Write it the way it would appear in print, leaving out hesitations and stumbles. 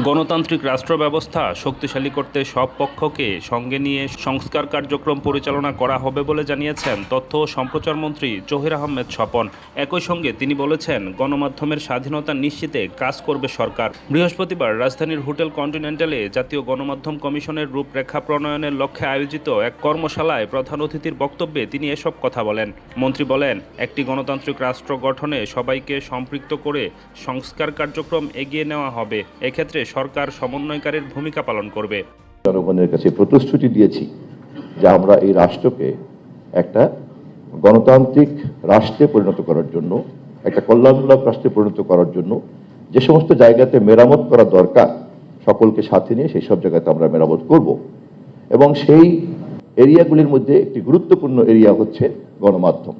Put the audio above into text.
গণতান্ত্রিক রাষ্ট্র ব্যবস্থা শক্তিশালী করতে সব পক্ষকে সঙ্গে নিয়ে সংস্কার কার্যক্রম পরিচালনা করা হবে বলে জানিয়েছেন তথ্য ও সম্প্রচার মন্ত্রী জহির আহমেদ স্বপন। একই সঙ্গে তিনি বলেছেন, গণমাধ্যমের স্বাধীনতা নিশ্চিতে কাজ করবে সরকার। বৃহস্পতিবার রাজধানীর হোটেল কন্টিনেন্টালে জাতীয় গণমাধ্যম কমিশনের রূপরেখা প্রণয়নের লক্ষ্যে আয়োজিত এক কর্মশালায় প্রধান অতিথির বক্তব্যে তিনি এসব কথা বলেন। মন্ত্রী বলেন, একটি গণতান্ত্রিক রাষ্ট্র গঠনে সবাইকে সম্পৃক্ত করে সংস্কার কার্যক্রম এগিয়ে নেওয়া হবে। এক্ষেত্রে সরকার সমন্বয়কারীর ভূমিকা পালন করবে। জনগণের কাছে প্রতিশ্রুতি দিয়েছি যে আমরা এই রাষ্ট্রকে একটা গণতান্ত্রিক রাষ্ট্রে পরিণত করার জন্য, একটা কল্যাণমূলক রাষ্ট্রে পরিণত করার জন্য যে সমস্ত জায়গাতে মেরামত করা দরকার সকলকে সাথে নিয়ে সেই সব জায়গাতে আমরা মেরামত করব। এবং সেই এরিয়াগুলির মধ্যে একটি গুরুত্বপূর্ণ এরিয়া হচ্ছে গণমাধ্যম।